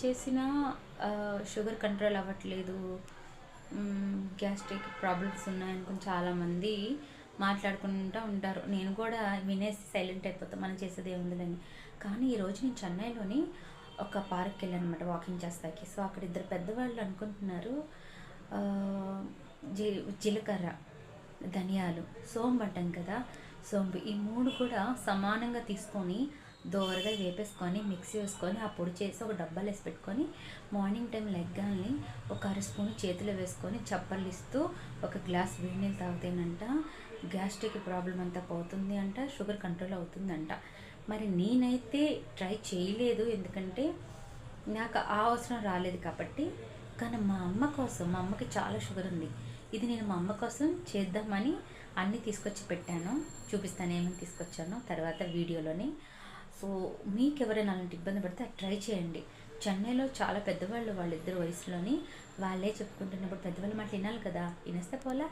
చేసినా sugar control అవ్వట్లేదు. Gastric problems ఉన్నాయనుకుని చాలామంది మాట్లాడుకుంటూ ఉంటారు. నేను కూడా వినేసి సైలెంట్ అయిపోతాం, మనం చేసేది ఏముందని. కానీ ఈరోజు నేను చెన్నైలోని ఒక పార్క్కి వెళ్ళాను అనమాట వాకింగ్ చేస్తాకి. సో అక్కడ ఇద్దరు పెద్దవాళ్ళు అనుకుంటున్నారు జీలకర్ర, ధనియాలు, సోంపు అంటాం కదా, సోంపు, ఈ మూడు కూడా సమానంగా తీసుకొని దోరగా వేపేసుకొని మిక్సీ వేసుకొని ఆ పొడి చేసి ఒక డబ్బాలు వేసి పెట్టుకొని మార్నింగ్ టైం లెగ్గాల్ని ఒక అర స్పూన్ చేతిలో వేసుకొని చప్పళ్ళు ఇస్తూ ఒక గ్లాస్ వేడి నీళ్ళు తాగితేనంట గ్యాస్ట్రిక్ ప్రాబ్లం అంతా పోతుంది అంట, షుగర్ కంట్రోల్ అవుతుందంట. మరి నేనైతే ట్రై చేయలేదు, ఎందుకంటే నాకు ఆ అవసరం రాలేదు కాబట్టి. కానీ మా అమ్మ కోసం, మా అమ్మకి చాలా షుగర్ ఉంది, ఇది నేను మా అమ్మ కోసం చేద్దామని అన్నీ తీసుకొచ్చి పెట్టాను. చూపిస్తాను ఏమేమి తీసుకొచ్చానో తర్వాత వీడియోలోని. సో మీకు ఎవరైనా అలాంటి ఇబ్బంది పడితే అది ట్రై చేయండి. చెన్నైలో చాలా పెద్దవాళ్ళు, వాళ్ళిద్దరు వయసులోని వాళ్ళే చెప్పుకుంటున్నప్పుడు పెద్దవాళ్ళ మాట వినాలి కదా, వినేస్తే పోలా.